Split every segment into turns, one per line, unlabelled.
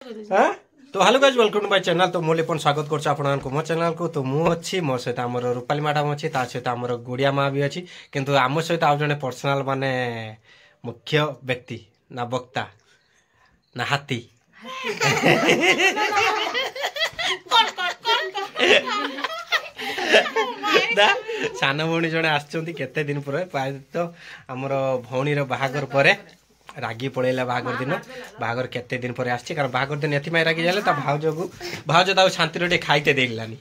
हाँ तो hello guys welcome to my channel. तो मुझे स्वागत करछ आपन को मो चैनल को। तो मु अच्छी मो सहित हमर रूपाली मैडम अच्छी ता सहित हमर गुड़िया माँ भी अच्छी किंतु आम सहित आउ जने पर्सनल माने मुख्य व्यक्ति ना वक्ता ना हाथी सान भौणी जड़े आते दिन पर प्राय तो आमर भौणी बाहागर पर रागी पड़ेला बाहागर दिन बाहागर केते दिन पर आछि कारण बाहागर दिन एथि रागी जाले ता भाउज को भाउज ता शांति रे खाइते देलानी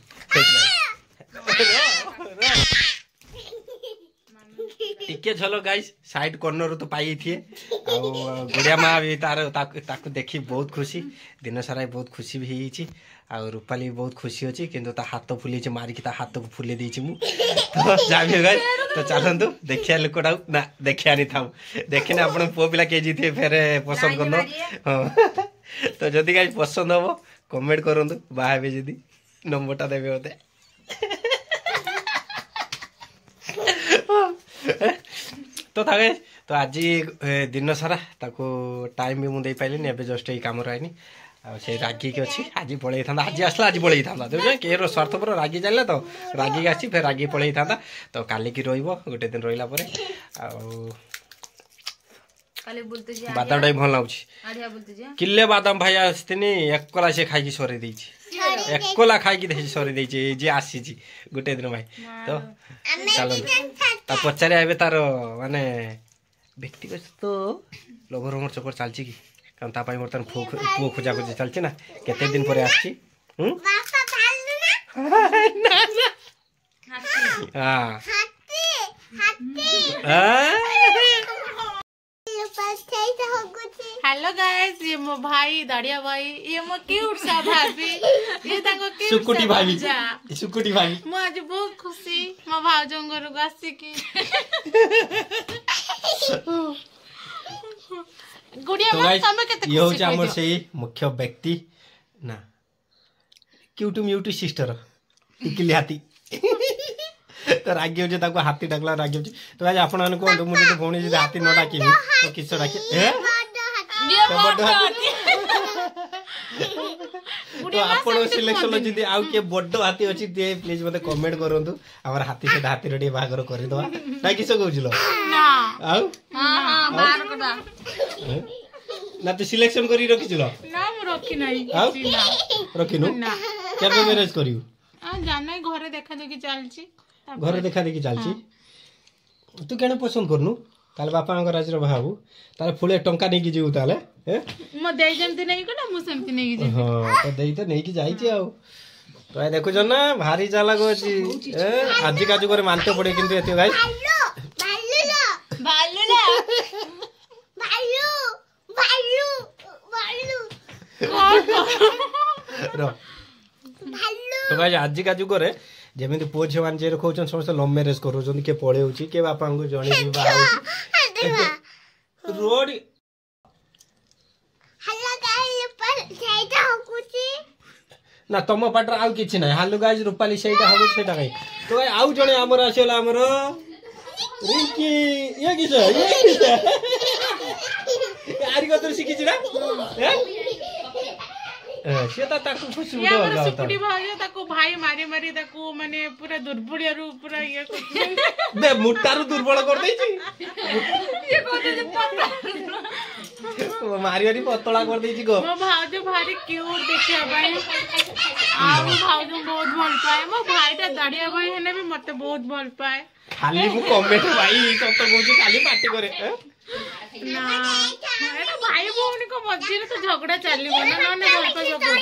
टिके झलो गाइस साइड कॉर्नर तो पाई थी आ गुड़िया माँ भी तार ताको देखी बहुत खुशी दिन सारा बहुत खुशी भी होई आ रूपाली भी बहुत खुशी अच्छी किंतु ता हाथ फुली मारिकी ता हाथ को फुले देछि मु तो जाबी गाइस तो चलतु देखिया लोकटा ना देखिया नहीं थाऊ देखने आपण पो पिला के जीते फेर पसंद करनो हां तो जदी गाइस पसंद हो कमेंट करंतु बाहाबे जदी नंबरटा देबे होते तो थागे तो आज दिन सारा ताको टाइम भी मुझे पाइली एवं जस्ट ये कम आईनी से रागी के अच्छी आज पलि था आज आसला आज पलि था देखो के स्वार्थ पर रागी जाना तो रागी आसी फिर रागी पलि था तो काली की रोटे दिन रहा बादाम टाइम भल लगुच किले बादाम भाई आसनी एकला से खाई सरी देछि एकला खाई सरी देछि जे आसी गोटे दिन भाई तो चलो पचारे आए तार माने व्यक्तिगत तो लभर रोमर चक्कर चलची कि कारण ता पाई बर्तन पुओ खोजा खोजी चलची ना केते दिन पर आछि
हेलो गाइस ये मो भाई दाड़िया भाई ये मो क्यूट सा भाभी ये ताको क्यूट
सुकुटी भाभी सुकुटी भाभी
मो आज बहुत खुशी मो भाउजों घर को आसी की गुड़िया
तो
मां समय केते
ये होचे हमर सेही मुख्य व्यक्ति ना क्यूट म्यूट सिस्टर इकली हाथी तो रागी होचे ताको हाथी डाकला रागी होचे तो आज आपण माने कोन मुझे तो भौणी जे हाथी न डाकी तो किस डाके ए तो आपण सिलेक्शन जदी आउ के बड्डो हाथी अछि दे प्लीज मते कमेंट करंतु हमर हाथी से हाथी रेडी बागर करि दवा ना किस कहउछलो
ना
आउ
हां हां बाहर कोडा
ना तो सिलेक्शन करी रखिछलो
ना म रखी नाही
आउ
ना
रखिनु
ना
केबे मैरिज करियो
आ जानै घरे देखा देखि चलची
घरे देखा देखि चलची तू केने पसंद करनु ताले बापा अंग राजर बाबू ताले फुले टंका नै कि जीउ ताले हे
म देई जमती नहीं कोना मु सेमती नहीं कि
हां तो देई तो नै कि जाई छी आउ तो आ देखु जना भारी जाला गो छी ए आजि काजु करे मानते पड़े किंतु एते गाइस
भालू
रो तो गाइस आजि काजु करे जेमिति पो छे मान जे रखौछन समस्त लव मैरिज करूछन के पळे होची के बापा को जणी भी बा होची रोड
हल्ला गाइस पर सेटा होकुची
ना तम पाटर आउ किछि नै हालु गाइस रूपाली सेटा होबो सेटा काई तो गाइस आउ जणे हमर आसेला हमर रिंकी ये किछ आरी को तो सिखिछि ना से ताको खुशी उडो
या सुकुटी भाई ताको भाई मारी मारी ताको माने पूरा दुर्बलिया रु पूरा ये को
बे मुट्टारु दुर्बल कर दै छी
ये कोते जे पता
मारी मारी पतला कर दै छी गो
मो भाउज भारी क्यूट देखिया भाई आ मो भाउज बहुत भल पाए मो भाईटा दाड़िया भाई हेने भी मते बहुत भल पाए
खाली मु कमेंट भाई सब तो कहू खाली पार्टी करे
ना अरे भाई भौणी को मझी तो झगड़ा चलिबो ना ना झगड़ा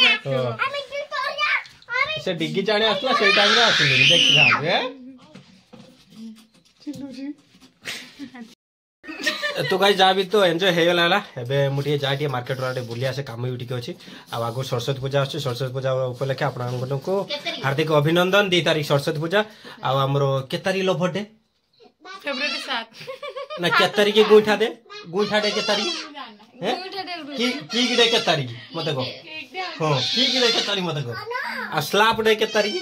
से डिग्गी जाने आसला सेई टाइम रे आसले देखि जा तो गाइस जा भी तो एंजॉय हे गला एबे मुटिए जाटी मार्केट वाटे बुलिया से काम उठी के अछि आ आगो सरस्वती पूजा अछि सरस्वती पूजा उपलक्षे आपन को हार्दिक अभिनंदन 2 तारीख सरस्वती पूजा आ हमरो के तारीख लो बर्थडे
फेब्रुआरी 7
ना के तारीख के गोइठा दे के तारीख हैं की गिडे के तारीख मते को हां की गिडे के तारीख मते को आ स्लैप डे के तारीख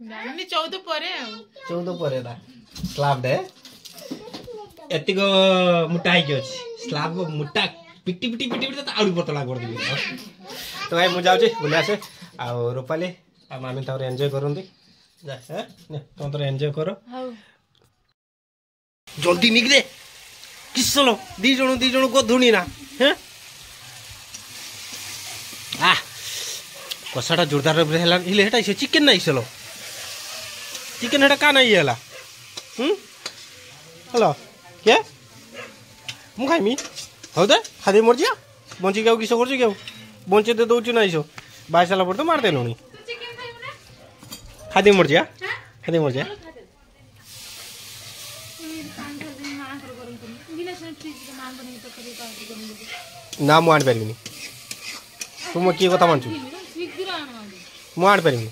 जानि 14 परे
14 परे दा स्लैप डे एतिको मुटा है के अछि स्लैप मुटा पिटी पिटी पिटी पिटी त आउडी पतला कर दिबे तो भाई मुझे जाऊँ बुले आसे आ रूपाली आ मामी तक एंजॉय करती तुम तो एंजॉय कर जल्दी निकले किस चलो दी जन को धुणी ना हैं कषाटा जोरदार हेटा चिकेन ना चलो चिकेन हेटा का नहीं है हेलो क्या मु खाइमी हो दे खादे मर जा बंची क्या किस कर क्या बंचे दे दौचु ना इस बाई सारा पर तो मार देलु खादे मर जा खादे मर जा ना मु आनी पारि तुम किए कथा मानचु मु आनी पारि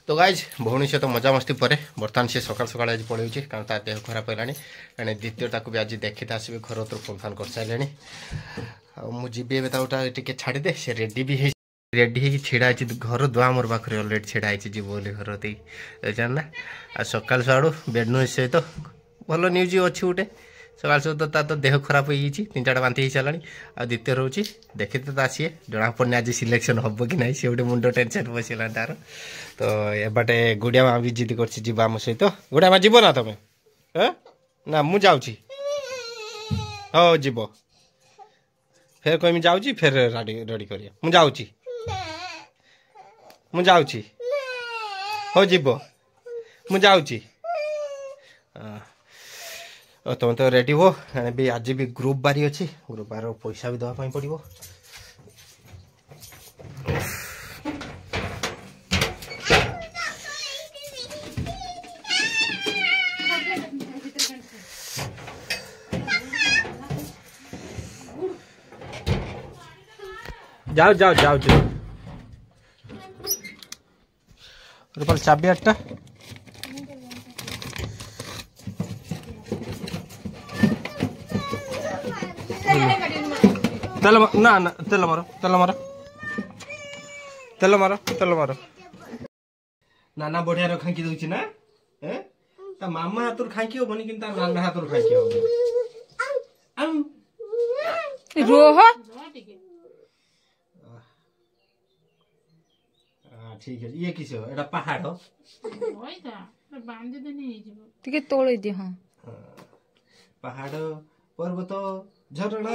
तो गाइज भौणी सहित मजामस्ती पर बर्तमान से सकाल सकाल आज पड़े कारण तार देह खराब है कहने द्वितीय ताकू भी आज देखते आसबे घर तो फोन फान कर सारे मुझे टे छाड़दे से रेडी भी रेडी छिड़ा घर दुआ मोर पाखे अलरेडी छिड़ा जी बोली घर दे जानना आ सकाल साड़ू बेड न्यूज सहित भल न्यूज अच्छी गोटे सकाल सहित तो देह खराब हो 3-4 बांति हो सारा आ द्वितीय रोचे देखते तो आसीए जना पड़ने आज सिलेक्शन हम कि ना सी गोटे मुंड टेंशन बसला तार तो एबाटे गुड़िया माँ भी जिद कर आम सहित गुड़िया माँ जीव ना तुम ना मु जाऊँगी हाँ जीव फिर कहीं जाऊँगी फिर रेडी कर मुझे हो जीव मुझे तुम तो रेडी हो भी आज भी ग्रुप बारी अच्छी ग्रुप बार पैसा भी दवाई पड़ो जाओ जाओ जाओ जाओ रूपाल चाबी 8टा तेल ना ना तेल मारो तेल मारो तेल मारो तेल मारो नाना बढ़िया रो खांकी दउची ना हैं ता मामा हातुर खांकी होबनी किन ता नाना हातुर खांकी होबो
रोह
ठीक है ये किस एटा पहाड़ हो
होइता बांधी देनी
टिके तोळे दे हां
पहाड़ पर्वत झरना